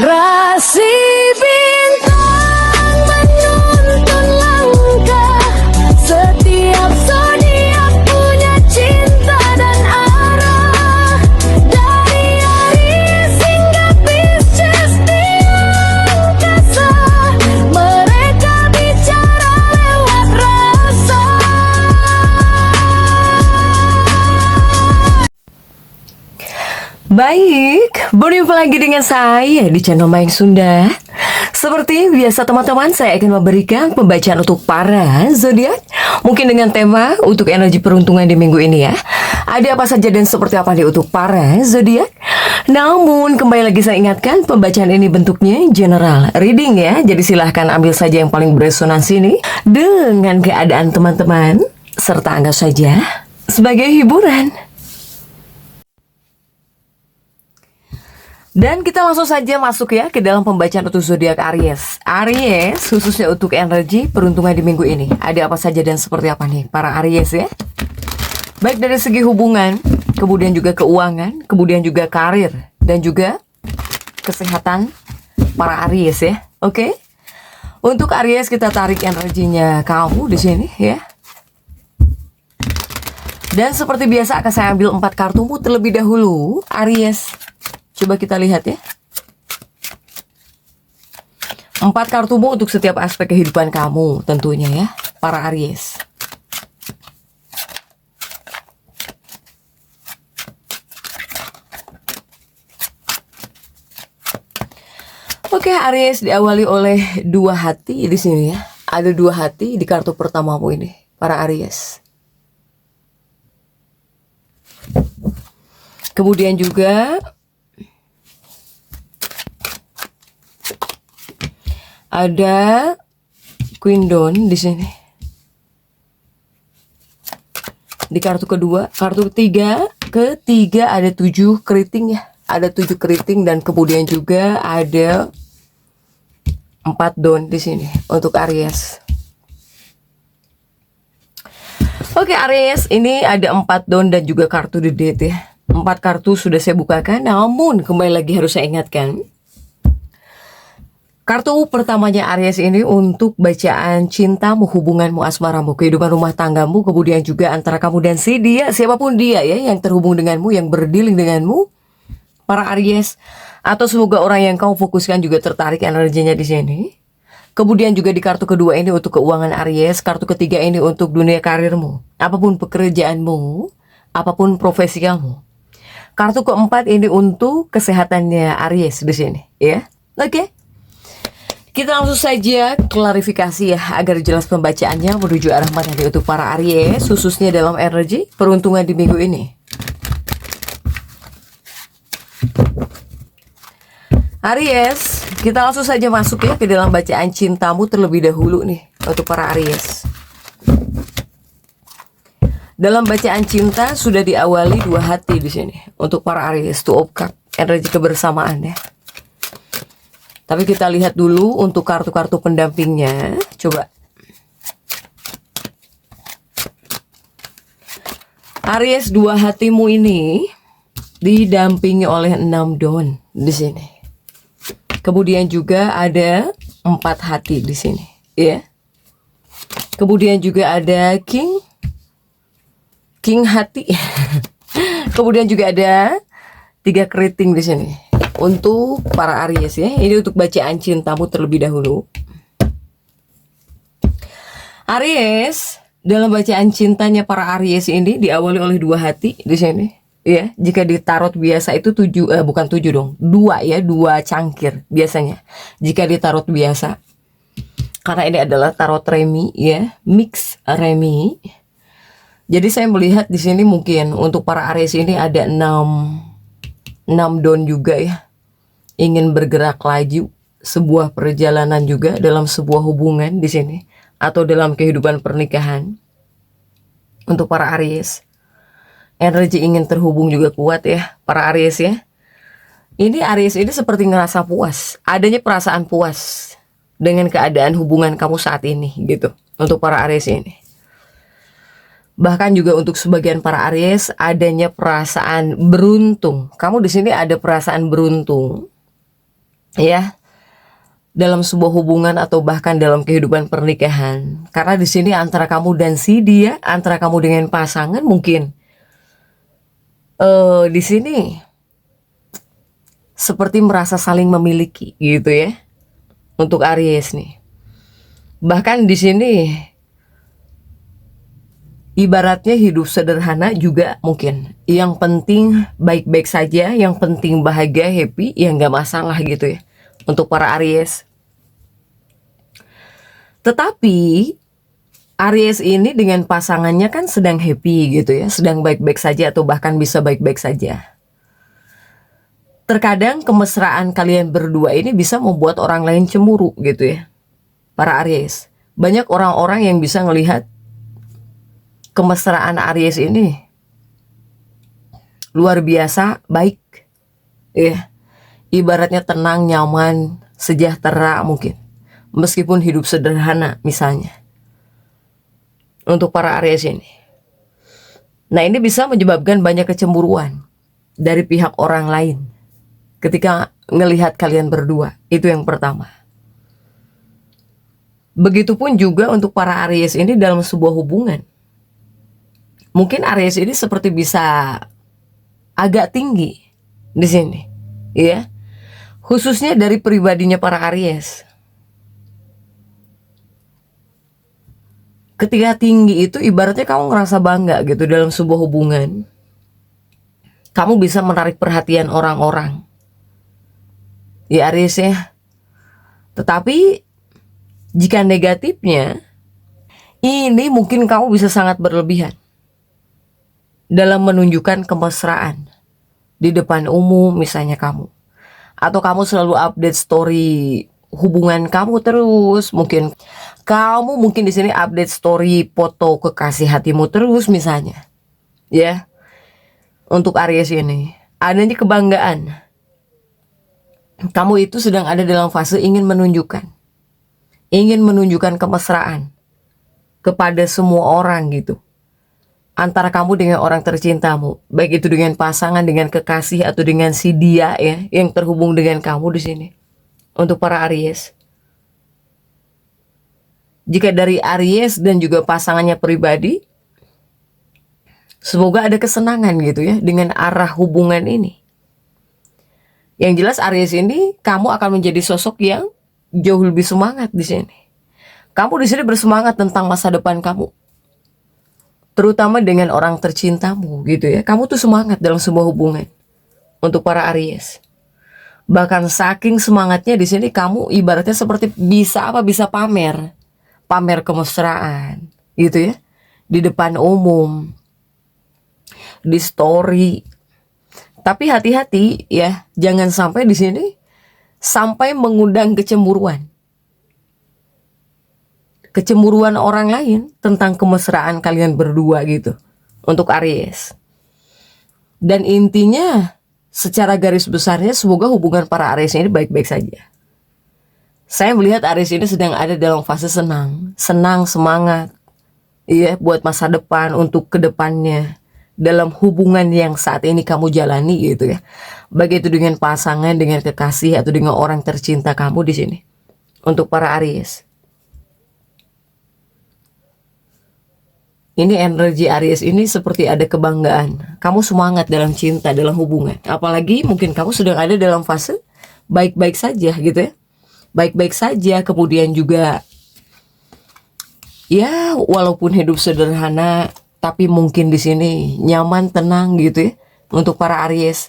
Rasi bintang menuntun langkah. Setiap zodiak punya cinta dan arah. Dari Aries hingga Pisces di angkasa, mereka bicara lewat rasa. Baik, berjumpa lagi dengan saya di channel Mayang Sunda. Seperti biasa teman-teman, saya akan memberikan pembacaan untuk para zodiak. Mungkin dengan tema untuk energi peruntungan di minggu ini ya. Ada apa saja dan seperti apa nih untuk para zodiak. Namun kembali lagi saya ingatkan, pembacaan ini bentuknya general reading ya. Jadi silahkan ambil saja yang paling beresonansi ini dengan keadaan teman-teman, serta anggap saja sebagai hiburan. Dan kita langsung saja masuk ya ke dalam pembacaan untuk zodiak Aries. Aries khususnya untuk energi peruntungan di minggu ini. Ada apa saja dan seperti apa nih para Aries ya? Baik dari segi hubungan, kemudian juga keuangan, kemudian juga karir dan juga kesehatan para Aries ya. Oke. Untuk Aries kita tarik energinya kamu di sini ya. Dan seperti biasa akan saya ambil 4 kartumu terlebih dahulu Aries. Coba kita lihat ya. 4 kartumu untuk setiap aspek kehidupan kamu tentunya ya, para Aries. Oke, Aries diawali oleh 2 hati di sini ya. Ada 2 hati di kartu pertamamu ini, para Aries. Kemudian juga ada Queen Dawn di sini. Di kartu kedua, kartu ketiga ada 7 keriting ya. Ada 7 keriting dan kemudian juga ada 4 Dawn di sini untuk Aries. Oke Aries, ini ada 4 Dawn dan juga kartu The Death ya. 4 kartu sudah saya bukakan, namun kembali lagi harus saya ingatkan. Kartu pertamanya Aries ini untuk bacaan cintamu, hubunganmu, asmaramu, kehidupan rumah tanggamu, kemudian juga antara kamu dan si dia, siapapun dia ya yang terhubung denganmu, yang berdealing denganmu, para Aries. Atau semoga orang yang kau fokuskan juga tertarik energinya di sini. Kemudian juga di kartu kedua ini untuk keuangan Aries, kartu ketiga ini untuk dunia karirmu, apapun pekerjaanmu, apapun profesi kamu. Kartu keempat ini untuk kesehatannya Aries di sini ya. Oke. Kita langsung saja klarifikasi ya agar jelas pembacaannya menuju arah mana nih untuk para Aries khususnya dalam energi peruntungan di minggu ini. Aries, kita langsung saja masuk ya ke dalam bacaan cintamu terlebih dahulu nih untuk para Aries. Dalam bacaan cinta sudah diawali 2 hati di sini untuk para Aries, 2 of Cups, energi kebersamaan ya. Tapi kita lihat dulu untuk kartu-kartu pendampingnya. Coba. Aries, 2 hatimu ini didampingi oleh 6 Dawn di sini. Kemudian juga ada 4 hati di sini, ya. Kemudian juga ada King hati. Kemudian juga ada 3 keriting di sini. Untuk para Aries ya, ini untuk bacaan cintamu terlebih dahulu. Aries, dalam bacaan cintanya para Aries ini diawali oleh 2 hati di sini. Ya, jika di tarot biasa itu 7, bukan 7 dong, 2 ya, 2 cangkir biasanya. Jika di tarot biasa, karena ini adalah tarot remi ya, mix remi. Jadi saya melihat di sini mungkin untuk para Aries ini ada 6 Dawn juga ya. Ingin bergerak laju sebuah perjalanan juga dalam sebuah hubungan di sini atau dalam kehidupan pernikahan. Untuk para Aries, energi ingin terhubung juga kuat ya para Aries ya. Ini Aries ini seperti ngerasa puas, adanya perasaan puas dengan keadaan hubungan kamu saat ini gitu. Untuk para Aries ini, bahkan juga untuk sebagian para Aries adanya perasaan beruntung. Kamu di sini ada perasaan beruntung ya, dalam sebuah hubungan atau bahkan dalam kehidupan pernikahan. Karena di sini antara kamu dan si dia, antara kamu dengan pasangan mungkin di sini seperti merasa saling memiliki gitu ya. Untuk Aries nih. Bahkan di sini ibaratnya hidup sederhana juga mungkin. Yang penting baik-baik saja, yang penting bahagia, happy, ya nggak masalah gitu ya. Untuk para Aries. Tetapi Aries ini dengan pasangannya kan sedang happy gitu ya, sedang baik-baik saja atau bahkan bisa baik-baik saja. Terkadang kemesraan kalian berdua ini bisa membuat orang lain cemburu gitu ya. Para Aries. Banyak orang-orang yang bisa melihat kemesraan Aries ini luar biasa baik. Ya. Ibaratnya tenang, nyaman, sejahtera mungkin. Meskipun hidup sederhana misalnya. Untuk para Aries ini. Nah, ini bisa menyebabkan banyak kecemburuan dari pihak orang lain ketika ngelihat kalian berdua. Itu yang pertama. Begitupun juga untuk para Aries ini dalam sebuah hubungan. Mungkin Aries ini seperti bisa agak tinggi di sini, ya. Khususnya dari pribadinya para Aries. Ketika tinggi itu ibaratnya kamu ngerasa bangga gitu dalam sebuah hubungan. Kamu bisa menarik perhatian orang-orang. Ya Aries ya. Tetapi jika negatifnya, ini mungkin kamu bisa sangat berlebihan dalam menunjukkan kemesraan di depan umum misalnya kamu. Atau kamu selalu update story hubungan kamu terus, mungkin kamu di sini update story foto kekasih hatimu terus misalnya. Ya. Untuk Aries ini, adanya kebanggaan. Kamu itu sedang ada dalam fase ingin menunjukkan kemesraan kepada semua orang gitu. Antara kamu dengan orang tercintamu, baik itu dengan pasangan, dengan kekasih atau dengan si dia ya yang terhubung dengan kamu di sini. Untuk para Aries. Jika dari Aries dan juga pasangannya pribadi, semoga ada kesenangan gitu ya dengan arah hubungan ini. Yang jelas Aries ini kamu akan menjadi sosok yang jauh lebih semangat di sini. Kamu di sini bersemangat tentang masa depan kamu. Terutama dengan orang tercintamu gitu ya. Kamu tuh semangat dalam sebuah hubungan. Untuk para Aries. Bahkan saking semangatnya di sini kamu ibaratnya seperti bisa pamer. Pamer kemesraan gitu ya. Di depan umum. Di story. Tapi hati-hati ya, jangan sampai di sini sampai mengundang kecemburuan. Kecemburuan orang lain tentang kemesraan kalian berdua gitu. Untuk Aries. Dan intinya secara garis besarnya semoga hubungan para Aries ini baik-baik saja. Saya melihat Aries ini sedang ada dalam fase senang, semangat. Iya, buat masa depan, untuk kedepannya. Dalam hubungan yang saat ini kamu jalani gitu ya. Baik itu dengan pasangan, dengan kekasih atau dengan orang tercinta kamu di sini. Untuk para Aries. Ini energi Aries ini seperti ada kebanggaan. Kamu semangat dalam cinta, dalam hubungan. Apalagi mungkin kamu sedang ada dalam fase baik-baik saja gitu ya. Baik-baik saja, kemudian juga ya walaupun hidup sederhana, tapi mungkin di sini nyaman, tenang gitu ya. Untuk para Aries.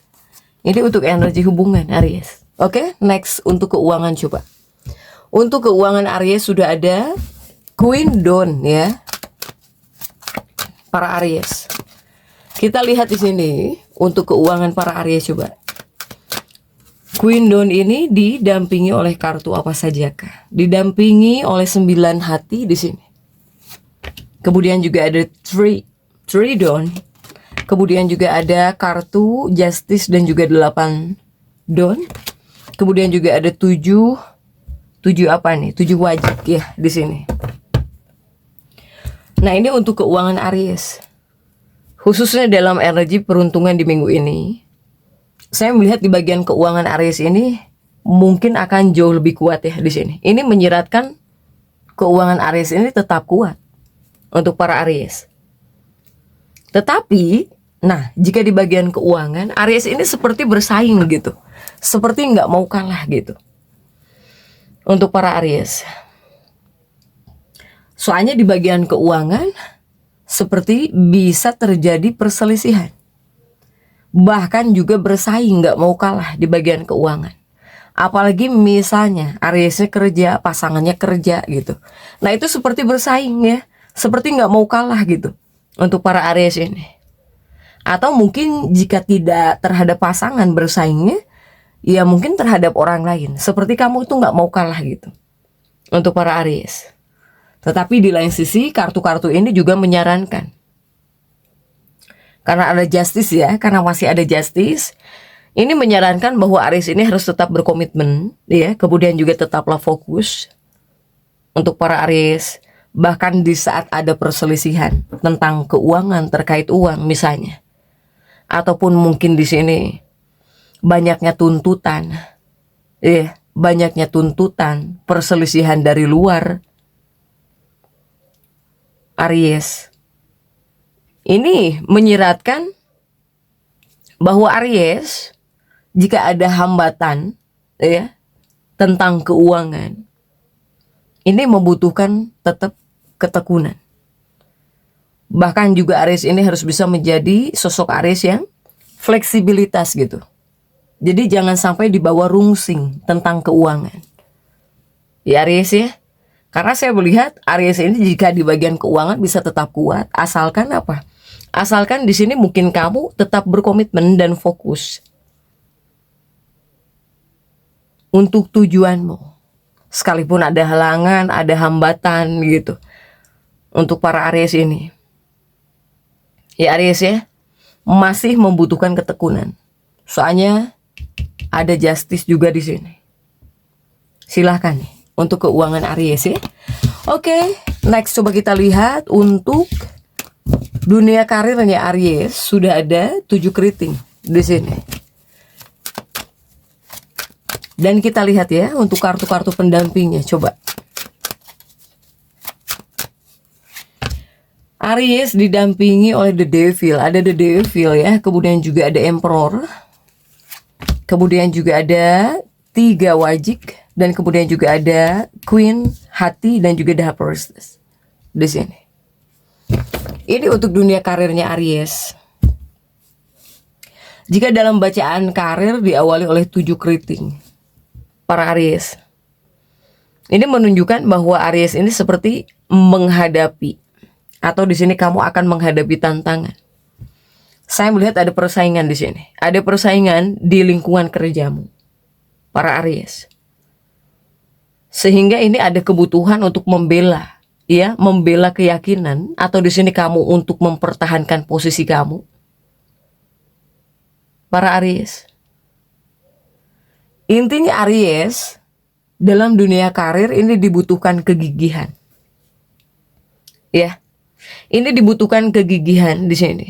Ini untuk energi hubungan Aries. Oke, next untuk keuangan coba. Untuk keuangan Aries sudah ada Queen Dawn ya. Para Aries. Kita lihat di sini untuk keuangan para Aries coba. Queen Dawn ini didampingi oleh kartu apa sajakah? Didampingi oleh 9 hati di sini. Kemudian juga ada Three Dawn. Kemudian juga ada kartu Justice dan juga 8 Dawn. Kemudian juga ada 7 apa nih? 7 wajib ya di sini. Nah, ini untuk keuangan Aries. Khususnya dalam energi peruntungan di minggu ini. Saya melihat di bagian keuangan Aries ini mungkin akan jauh lebih kuat ya di sini. Ini menyiratkan keuangan Aries ini tetap kuat untuk para Aries. Tetapi, nah jika di bagian keuangan, Aries ini seperti bersaing gitu, seperti nggak mau kalah gitu untuk para Aries. Soalnya di bagian keuangan seperti bisa terjadi perselisihan. Bahkan juga bersaing, nggak mau kalah di bagian keuangan. Apalagi misalnya Ariesnya kerja, pasangannya kerja gitu. Nah itu seperti bersaing ya, seperti nggak mau kalah gitu untuk para Aries ini. Atau mungkin jika tidak terhadap pasangan bersaingnya, ya mungkin terhadap orang lain. Seperti kamu itu nggak mau kalah gitu untuk para Aries. Tetapi di lain sisi kartu-kartu ini juga menyarankan, karena ada justice ya, karena masih ada justice, ini menyarankan bahwa Aries ini harus tetap berkomitmen ya, kemudian juga tetaplah fokus untuk para Aries. Bahkan di saat ada perselisihan tentang keuangan terkait uang misalnya, ataupun mungkin di sini banyaknya tuntutan, banyaknya tuntutan, perselisihan dari luar, Aries ini menyiratkan bahwa Aries jika ada hambatan ya tentang keuangan, ini membutuhkan tetap ketekunan. Bahkan juga Aries ini harus bisa menjadi sosok Aries yang fleksibilitas gitu. Jadi jangan sampai dibawa rungsing tentang keuangan. Ya Aries ya. Karena saya melihat Aries ini jika di bagian keuangan bisa tetap kuat, asalkan apa? Asalkan di sini mungkin kamu tetap berkomitmen dan fokus untuk tujuanmu. Sekalipun ada halangan, ada hambatan gitu untuk para Aries ini. Ya Aries ya, masih membutuhkan ketekunan. Soalnya ada justice juga di sini. Silahkan nih untuk keuangan Aries ya. Oke, next coba kita lihat untuk dunia karirnya Aries. Sudah ada 7 keriting di sini. Dan kita lihat ya untuk kartu-kartu pendampingnya. Coba. Aries didampingi oleh The Devil. Ada The Devil ya. Kemudian juga ada Emperor. Kemudian juga ada 3 wajik. Dan kemudian juga ada Queen, Hati, dan juga The Priestess di sini. Ini untuk dunia karirnya Aries. Jika dalam bacaan karir diawali oleh 7 keriting para Aries, ini menunjukkan bahwa Aries ini seperti menghadapi, atau di sini kamu akan menghadapi tantangan. Saya melihat ada persaingan di sini. Ada persaingan di lingkungan kerjamu, para Aries. Sehingga ini ada kebutuhan untuk membela, ya, membela keyakinan, atau di sini kamu untuk mempertahankan posisi kamu, para Aries. Intinya Aries dalam dunia karir ini dibutuhkan kegigihan, ya. Ini dibutuhkan kegigihan di sini.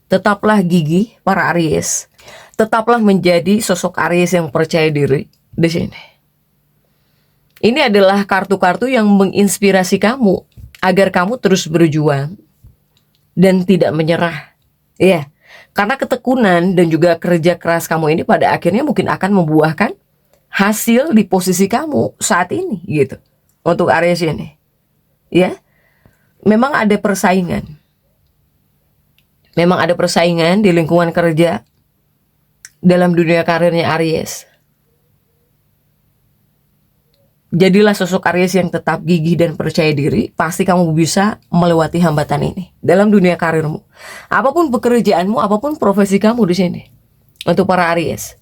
Tetaplah gigih para Aries. Tetaplah menjadi sosok Aries yang percaya diri di sini. Ini adalah kartu-kartu yang menginspirasi kamu agar kamu terus berjuang dan tidak menyerah. Ya, karena ketekunan dan juga kerja keras kamu ini pada akhirnya mungkin akan membuahkan hasil di posisi kamu saat ini gitu. Untuk Aries ini. Ya. Memang ada persaingan. Memang ada persaingan di lingkungan kerja dalam dunia karirnya Aries. Jadilah sosok Aries yang tetap gigih dan percaya diri. Pasti kamu bisa melewati hambatan ini dalam dunia karirmu. Apapun pekerjaanmu, apapun profesi kamu di sini. Untuk para Aries.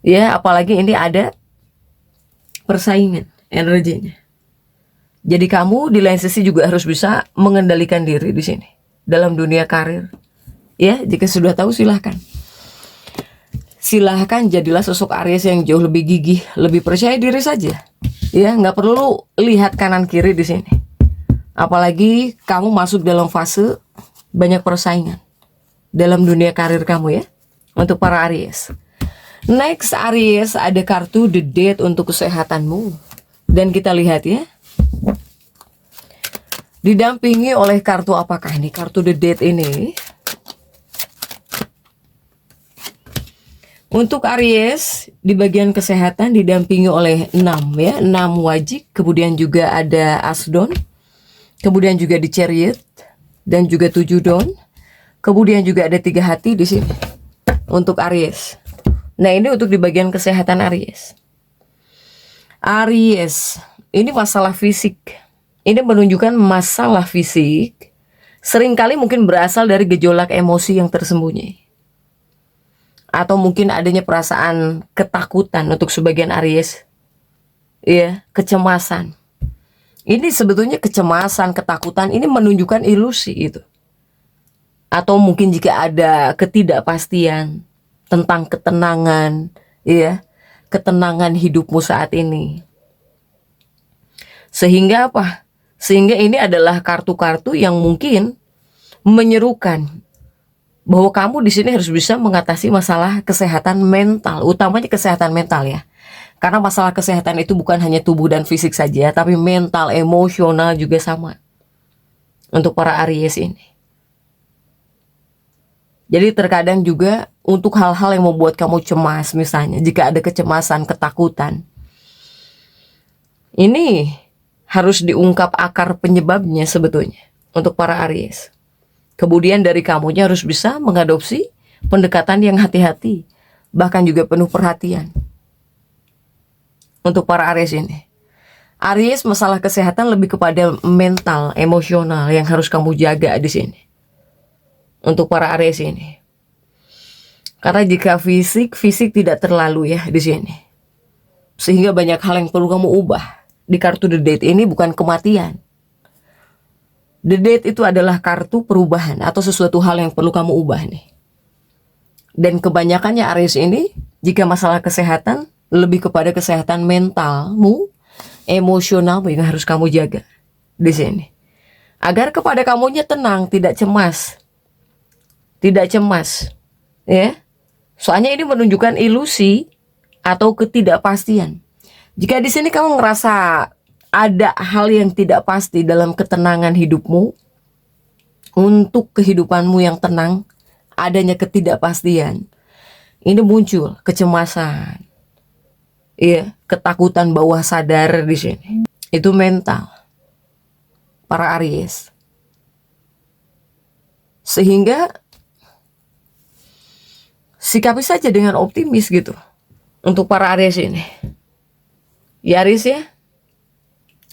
Ya, apalagi ini ada persaingan energinya. Jadi kamu di lain sisi juga harus bisa mengendalikan diri di sini dalam dunia karir. Ya, jika sudah tahu silahkan. Silahkan jadilah sosok Aries yang jauh lebih gigih, lebih percaya diri saja. Ya, nggak perlu lihat kanan kiri di sini. Apalagi kamu masuk dalam fase banyak persaingan dalam dunia karir kamu ya. Untuk para Aries. Next Aries, ada kartu The Death untuk kesehatanmu. Dan kita lihat ya, didampingi oleh kartu apakah ini? Kartu The Death ini untuk Aries di bagian kesehatan didampingi oleh 6 ya, 6 wajik, kemudian juga ada Asdon, kemudian juga di Chariot dan juga 7 Don. Kemudian juga ada 3 hati di sini untuk Aries. Nah, ini untuk di bagian kesehatan Aries. Aries, ini masalah fisik. Ini menunjukkan masalah fisik seringkali mungkin berasal dari gejolak emosi yang tersembunyi. Atau mungkin adanya perasaan ketakutan untuk sebagian Aries. Ya, kecemasan. Ini sebetulnya kecemasan, ketakutan ini menunjukkan ilusi itu. Atau mungkin jika ada ketidakpastian tentang ketenangan, ya, ketenangan hidupmu saat ini. Sehingga apa? Sehingga ini adalah kartu-kartu yang mungkin menyerukan bahwa kamu di sini harus bisa mengatasi masalah kesehatan mental, utamanya kesehatan mental ya. Karena masalah kesehatan itu bukan hanya tubuh dan fisik saja, tapi mental, emosional juga sama untuk para Aries ini. Jadi terkadang juga untuk hal-hal yang membuat kamu cemas, misalnya jika ada kecemasan, ketakutan, ini harus diungkap akar penyebabnya sebetulnya untuk para Aries. Kemudian dari kamunya harus bisa mengadopsi pendekatan yang hati-hati, bahkan juga penuh perhatian untuk para Aries ini. Aries, masalah kesehatan lebih kepada mental, emosional yang harus kamu jaga di sini. Untuk para Aries ini. Karena jika fisik tidak terlalu ya di sini. Sehingga banyak hal yang perlu kamu ubah. Di kartu The Death ini bukan kematian. The Death itu adalah kartu perubahan atau sesuatu hal yang perlu kamu ubah nih. Dan kebanyakannya Aries ini, jika masalah kesehatan, lebih kepada kesehatan mentalmu, emosionalmu yang harus kamu jaga di sini. Agar kepada kamunya tenang, tidak cemas. Tidak cemas, ya. Soalnya ini menunjukkan ilusi atau ketidakpastian. Jika di sini kamu ngerasa ada hal yang tidak pasti dalam ketenangan hidupmu, untuk kehidupanmu yang tenang, adanya ketidakpastian. Ini muncul kecemasan, ya, ketakutan bawah sadar di sini. Itu mental para Aries. Sehingga sikapi saja dengan optimis gitu untuk para Aries ini. Ya Aries ya.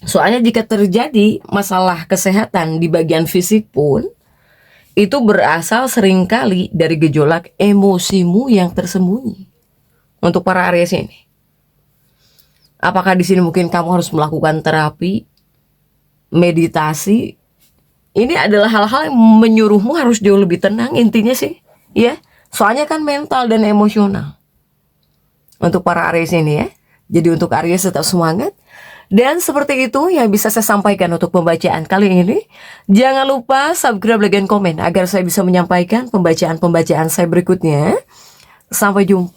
Soalnya jika terjadi masalah kesehatan di bagian fisik pun, itu berasal seringkali dari gejolak emosimu yang tersembunyi. Untuk para Aries ini. Apakah di sini mungkin kamu harus melakukan terapi, meditasi? Ini adalah hal-hal yang menyuruhmu harus jauh lebih tenang intinya sih, ya. Soalnya kan mental dan emosional untuk para Aries ini ya. Jadi untuk Aries tetap semangat. Dan seperti itu yang bisa saya sampaikan untuk pembacaan kali ini. Jangan lupa subscribe, like, dan komen agar saya bisa menyampaikan pembacaan-pembacaan saya berikutnya. Sampai jumpa.